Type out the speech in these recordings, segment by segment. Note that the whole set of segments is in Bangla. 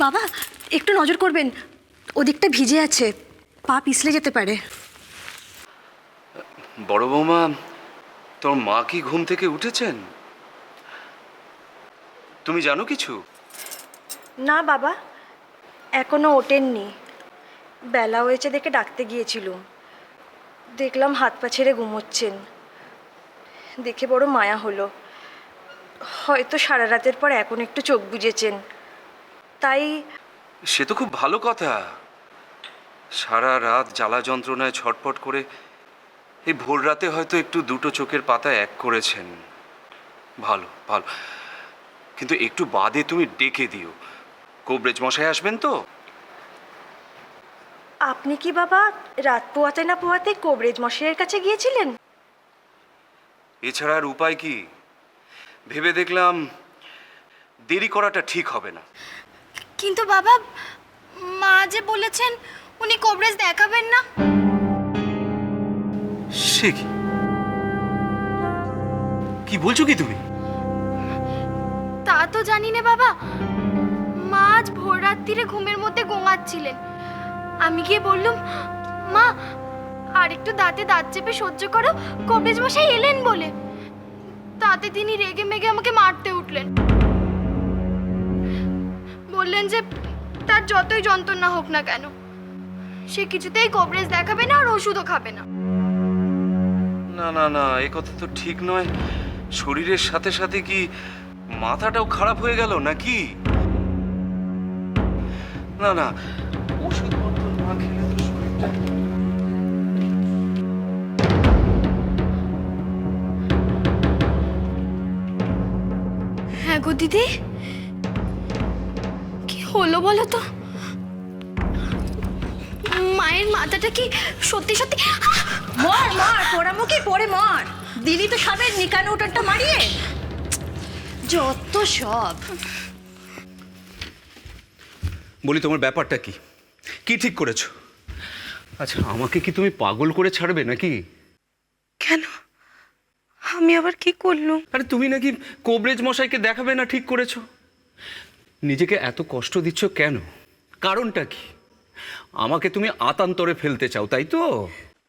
বাবা একটু নজর করবেন, ওদিকটা ভিজে আছে, পা পিছলে যেতে পারে। বড় বৌমা, তোর মা কি ঘুম থেকে উঠেছেন? তুমি জানো কিছু? না বাবা, এখনো ওঠেননি। বেলা হয়েছে দেখে ডাকতে গিয়েছিলুম, দেখলাম হাত পা ছেড়ে ঘুমোচ্ছেন। দেখে বড় মায়া হলো। হয়তো সারা রাতের পর এখন একটু চোখ বুজেছেন, তাই। সে তো খুব ভালো কথা। সারা রাত জ্বালা যন্ত্রণায় ছটফট করে এই ভোর রাতে হয়তো একটু দুটো চোখের পাতা এক করেছেন। ভালো ভালো, কিন্তু একটু বাদে তুমি ডেকে দিও। কবরেজ মশাই আসবেন তো? আপনি কি বাবা রাত পোয়াতে না পোয়াতে কবরেজ মশাইয়ের কাছে গিয়েছিলেন? এছাড়া আর উপায় কি? ভেবে দেখলাম দেরি করাটা ঠিক হবে না। কিন্তু বাবা, মা যে বলেছেন উনি কবরেজ দেখাবেন না। সে কি? কি বলছো কি তুমি? তা তো জানি না বাবা, মা আজ ভোর রাত্রিরে ঘুমের মধ্যে গোঙাচ্ছিলেন। আমি গিয়ে বললুম, মা আর একটু দাঁতে দাঁত চেপে সহ্য করো, কবরেজ মশাই এলেন বলে। তাতে তিনি রেগে মেগে আমাকে মারতে উঠলেন। বললেন যে তার যতই যন্ত্রণা হোক না কেন, সে কিছুতেই কবরেজ দেখাবে না আর ওষুধও খাবে না। না না না, এ কথা তো ঠিক নয়। শরীরের সাথে সাথে কি মাথাটাও খারাপ হয়ে গেল নাকি? না না, ওষুধপত্র না খেলে তো শরীরটা। হ্যাঁ গো দিদি, কি হলো বলো তো? মায়ের মাথাটা কি সত্যি সত্যি? মর মর, পোড়ামুখী পড়ে মর। দিলি তো সবের নিকানো উঠোনটা মারিয়ে। যত সব। বলি, তোমার ব্যাপারটা কি? কি ঠিক করেছো? আচ্ছা, আমাকে কি তুমি পাগল করে ছাড়বে নাকি? কেন? আমি আবার কি করলুম? আরে তুমি নাকি কবরেজ মশাইকে দেখাবে না ঠিক করেছো। নিজেকে এত কষ্ট দিচ্ছ কেন? কারণটা কি? আমাকে তুমি আতান্তরে ফেলতে চাও, তাই তো?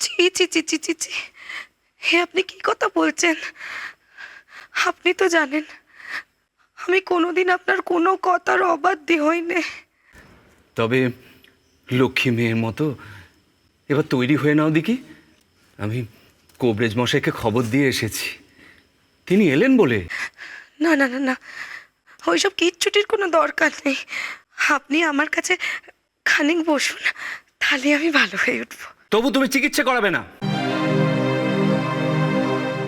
ছি ছি ছি ছি ছি ছি, হে আপনি কি কথা বলছেন? আপনি তো জানেন আমি কোনোদিন আপনার কোনো কথার অবাধ্য হইনি। তবে লক্ষ্মী মেয়ের মতো এবার তৈরি হয়ে নাও দেখি। আমি কবরেজ মশাইকে খবর দিয়ে এসেছি, তিনি এলেন বলে। না না না না, ওইসব কিচ্ছুটির কোনো দরকার নেই। আপনি আমার কাছে খানিক বসুন, তাহলে আমি ভালো হয়ে উঠবো। তবু তুমি চিকিৎসা করাবে না?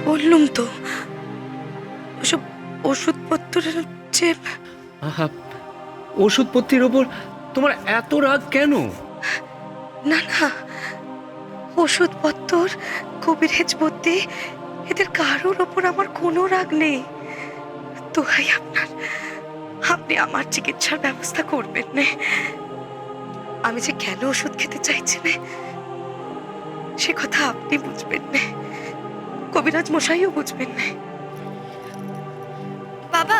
বললুম তো, ওসব ওষুধপত্রের যে। আহা, ওষুধপত্রের ওপর তোমার এত রাগ কেন? না না, ওষুধপত্র, কবিরাজ বুদ্ধি, এদের কারোর ওপর আমার কোনো রাগ নেই। তো ভাই আপনার, আপনি আমার চিকিৎসার ব্যবস্থা করবেন না। আমি যে কেন ওষুধ খেতে চাইছি না সে কথা আপনি বুঝবেন না, কবিরাজ মশাইও বুঝবেন না। বাবা,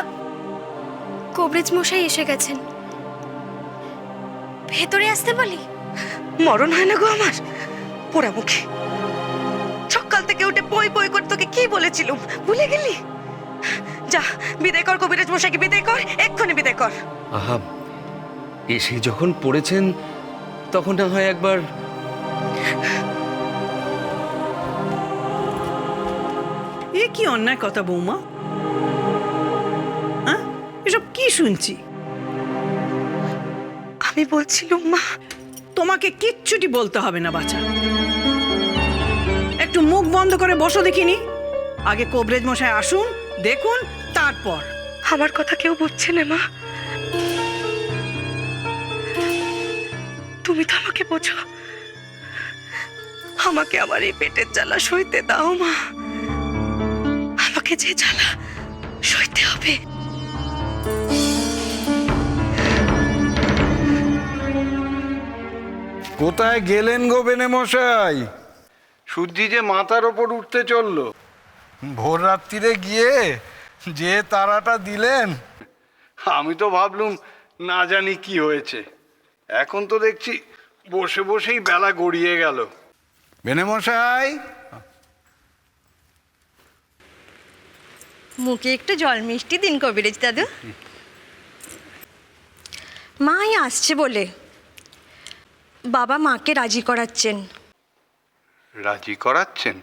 কবরেজ মশাই এসে গেছেন, ভেতরে আসতে বলি। মরণ হয় না গো আমার, পোড়ামুখী। সকাল থেকে উঠে বই বই করে তোকে কি বলেছিলুম, ভুলে গেলি? যা, বিদায় কর কবিরাজ মশাইকে, বিদায় কর, এক্ষুনি বিদায় কর। আহা, এসে যখন পড়েছেন তখন না হয় একবার। এ কি অন্যায় কথা বৌমা? হ্যাঁ, এসব কি শুনছি? আমি বলছিলুম মা। তোমাকে কিচ্ছুটি বলতে হবে না বাছা, একটু মুখ বন্ধ করে বসো দেখিনি। আগে কবরেজ মশাই আসুন, দেখুন, তারপর। আমার কথা কেউ বুঝছে না মা, তুমি তো আমাকে বোঝো। আমাকে আমার এই পেটের জ্বালা সইতে দাও মা, আমাকে যে জ্বালা সইতে হবে। কোথায় গেলেন গো বেনে মশাই? সূর্যি যে মাথার ওপর উঠতে চললো, ভোর রাত্রিরে গিয়ে যে তারাটা দিলেন, আমি তো ভাবলুম না জানি কি হয়েছে। এখন তো দেখছি বসে বসেই বেলা গড়িয়ে গেল। বেনে মশাই, মুখে একটু জল মিষ্টি দিন কবিরাজ দাদু। মাই আসছে বলে বাবা মাকে রাজি করাচ্ছেন। রাজি করাচ্ছেন?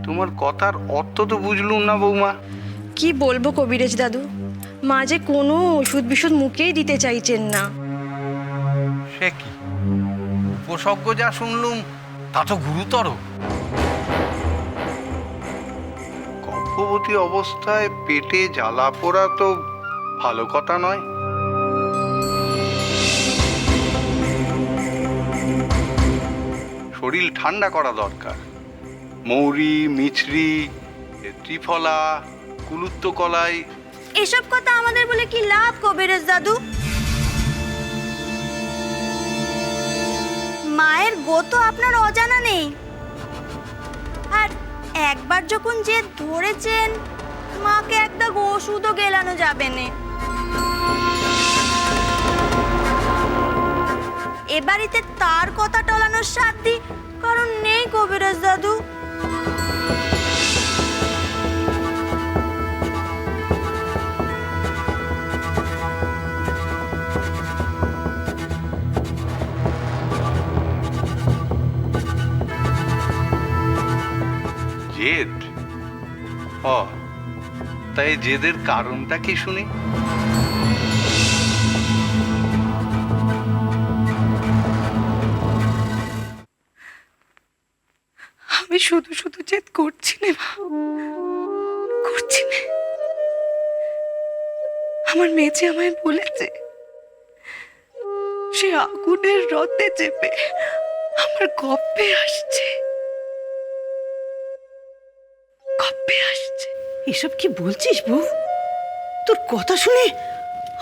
তোমার কথার অর্থ তো বুঝলুম না বৌমা। কি বলবো কবিরাজ দাদু, মা যে কোনো ওষুধ বিষুধ মুখেই দিতে চাইছেন না। সে কি, উপসর্গ যা শুনলুম তা তো গুরুতর। গর্ভবতী অবস্থায় পেটে জ্বালা পোড়া তো ভালো কথা নয়। শরীর ঠান্ডা করা দরকার। মৌরি, মিছরি, ত্রিফলা, কুলুত্ত কলাই। এসব কথা আমাদের বলে কি লাভ কবিরাজ দাদু? মায়ের গো তো আপনার অজানা নেই, আর একবার যখন যে ধরেছেন মাকে একটা ওষুধও গেলানো যাবে না। এ বাড়িতে তার কথা টলানোর সাধ্যি কারণ নেই কবিরাজ দাদু। জেদ? ও, তাই জেদের কারণটা কি শুনি? আমি শুধু শুধু জেদ করছি না মা, করছি না। আমার মেয়ে যে আমায় বলেছে সে আগুনের রথে চেপে আমার গপ্পে আসছে, গপ্পে আসছে। এসব কি বলছিস বউ? তোর কথা শুনে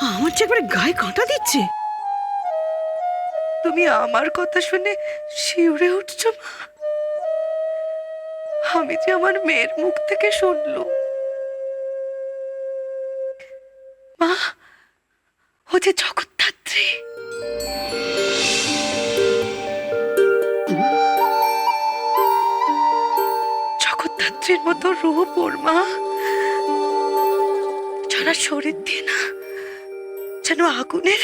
আমার যে একবারে গায়ে কাঁটা দিচ্ছে। তুমি আমার কথা শুনে শিউরে উঠছো মা? আমি যে আমার মেয়ের মুখ থেকে শুনলুম মা, ও যে জগদ্ধাত্রী। জগদ্ধাত্রীর মতো রূপ ওর মা, সারা শরীর দিয়ে না যেন আগুনের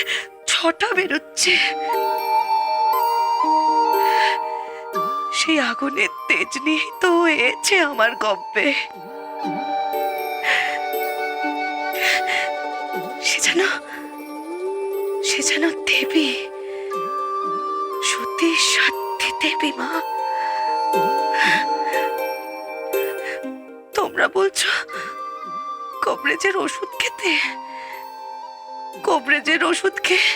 ছটা বেরোচ্ছে। সেই আগুনের তেজ নিয়ে তো হয়েছে আমার গপ্পে। সে যেন দেবী, সতী সাধ্যী দেবী মা। তোমরা বলছো কবরেজের ওষুধ খেতে? কবরেজের ওষুধ খেয়ে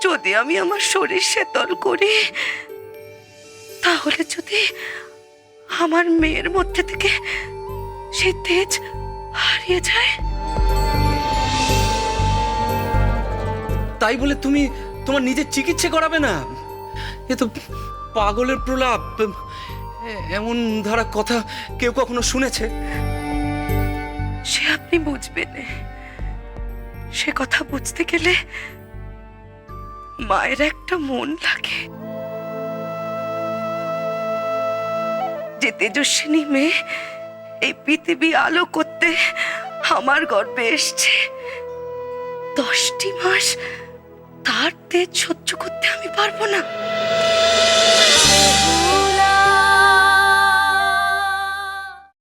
যদি আমি আমার শরীর শীতল করি, তাহলে যদি আমার মেয়ের মধ্যে থেকে সেই তেজ হারিয়ে যায়? তাই বলে তুমি তোমার নিজের চিকিৎসা করাবে না? এ তো পাগলের প্রলাপ। এমন ধারা কথা কেউ কখনো শুনেছে? সে আপনি বুঝবেন, সে কথা বুঝতে গেলে মায়ের একটা মন লাগে। যে তেজস্বিনী মেয়ে এই পৃথিবী আলো করতে আমার গর্ভে এসছে, 10টি মাস তার তেজ সহ্য করতে আমি পারবো না।